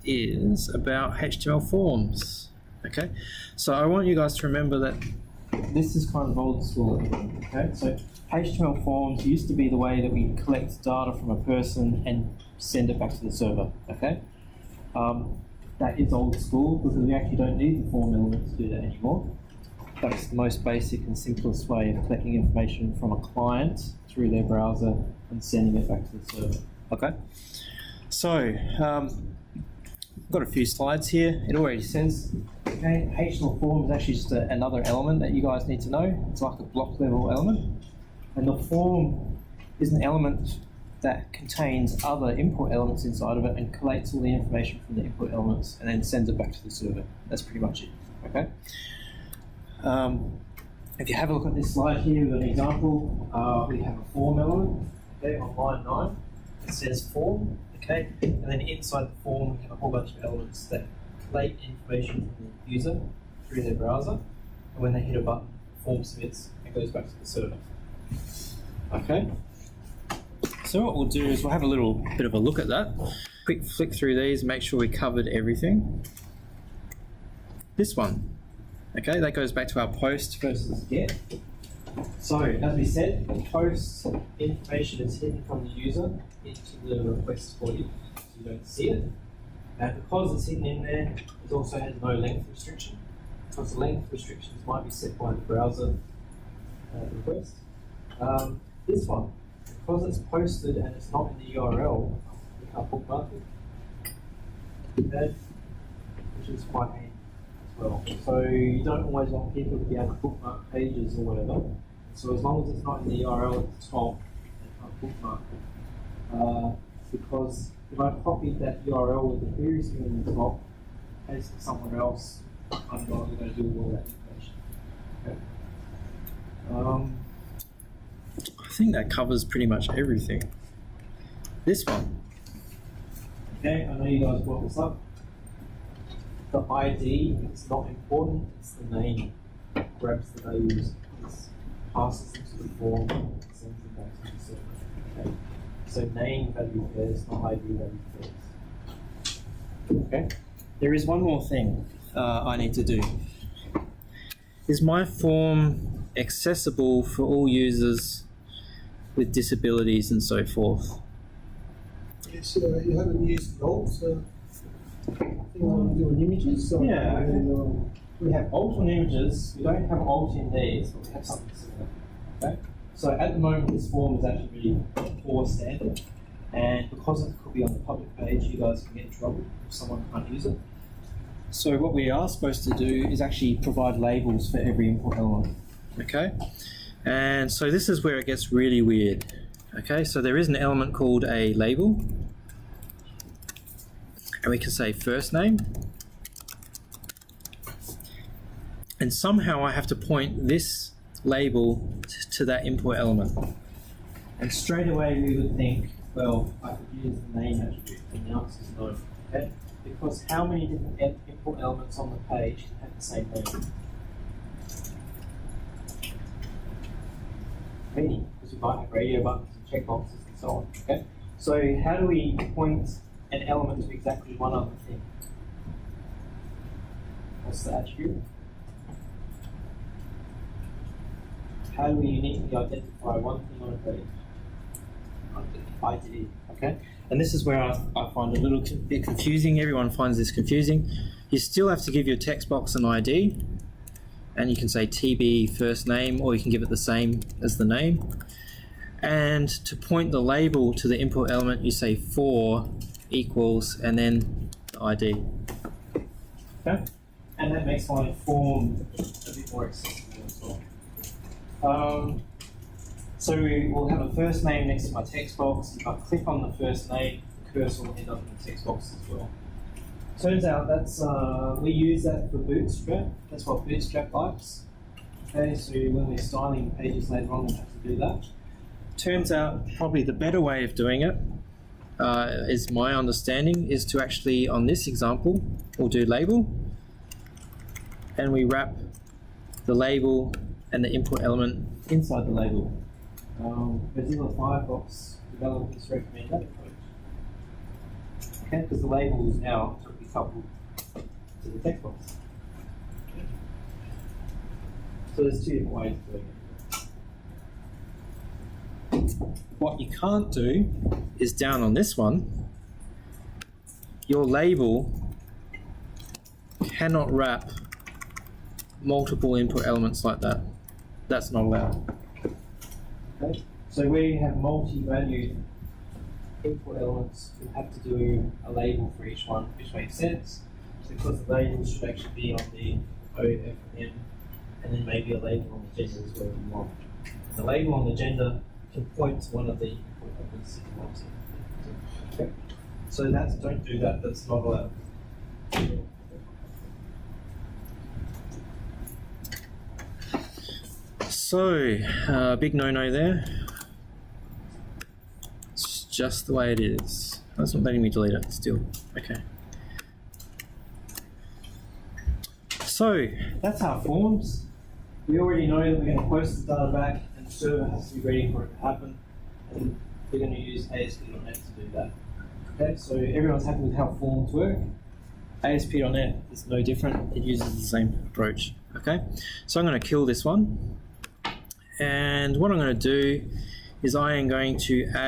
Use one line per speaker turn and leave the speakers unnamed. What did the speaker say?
is about HTML forms. Okay, so I want you guys to remember that this is kind of old school. Okay, so HTML forms used to be the way that we collect data from a person and send it back to the server. Okay, that is old school because we actually don't need the form element to do that anymore. That's the most basic and simplest way of collecting information from a client through their browser and sending it back to the server. Okay, so I've got a few slides here. It already says, okay, HTML form is actually just another element that you guys need to know. It's like a block level element. And the form is an element that contains other input elements inside of it and collates all the information from the input elements and then sends it back to the server. That's pretty much it. Okay. If you have a look at this slide here with an example, we have a form element, okay, on line 9. It says form, okay, and then inside the form we have a whole bunch of elements that collate information from the user through their browser, and when they hit a button, the form submits and goes back to the server. Okay, so what we'll do is we'll have a little bit of a look at that. Quick flick through these, make sure we covered everything. This one. Okay, that goes back to our post versus get. So, as we said, the post information is hidden from the user into the request body, so you don't see it. And because it's hidden in there, it also has no length restriction, because the length restrictions might be set by the browser request. This one, because it's posted and it's not in the URL, we can't bookmark it, okay, which is quite handy. Well. So you don't always want people to be able to bookmark pages or whatever. So as long as it's not in the URL at the top, they can't bookmark it. Because if I copied that URL with the query string in the top, paste it somewhere else, I'm not going to do all that information. Okay. I think that covers pretty much everything. This one. Okay, I know you guys brought this up. The ID is not important, it's the name that grabs the values, passes them to the form, and sends them back to the server. Okay? So name value pairs, not ID value pairs. Okay. There is one more thing I need to do. Is my form accessible for all users with disabilities and so forth?
Yes, you haven't used Alt, so you want to do an images? So
yeah, okay. We have Alt on images. We don't have Alt in these, but we have something similar. Okay. So at the moment, this form is actually really poor standard, and because it could be on the public page, you guys can get in trouble if someone can't use it. So what we are supposed to do is actually provide labels for every input element. Okay. And so this is where it gets really weird. Okay. So there is an element called a label. And we can say first name. And somehow I have to point this label to that input element. And straight away we would think, well, I could use the name attribute, and the answer is no. Okay? Because how many different input elements on the page can have the same name? Many, because we might have radio buttons and checkboxes and so on. Okay? So how do we point an element to exactly one other thing? What's the attribute? How do we uniquely identify one thing on a page? ID, okay? And this is where I find it a little bit confusing. Everyone finds this confusing. You still have to give your text box an ID, and you can say TB first name, or you can give it the same as the name. And to point the label to the input element, you say for equals and then the ID. Okay? And that makes my form a bit more accessible as well. So we will have a first name next to my text box. If I click on the first name, the cursor will end up in the text box as well. Turns out that's we use that for Bootstrap. That's what Bootstrap likes. Okay, so when we're styling pages later on, we'll have to do that. Turns out probably the better way of doing it is my understanding is to actually, on this example, we'll do label, and we wrap the label and the input element inside the label. Mozilla Firefox developers recommend that approach. Okay, because the label is now totally coupled to the text box. Okay. So there's two different ways of doing it. What you can't do is down on this one, your label cannot wrap multiple input elements like that. That's not allowed. Okay? So where you have multi-valued input elements, you have to do a label for each one, which makes sense, because the label should actually be on the O, F, and M, and then maybe a label on the gender as well if you want. The label on the gender can point to one of the input elements if you want to. Okay. So don't do that, that's not allowed. So, big no-no there. It's just the way it is. That's not letting me delete it still. Okay. So, that's our forms. We already know that we're going to post the data back and the server has to be ready for it to happen. And we're going to use ASP.NET to do that. Okay, so everyone's happy with how forms work. ASP.NET is no different. It uses the same approach. Okay, so I'm going to kill this one. And what I'm going to do is I am going to add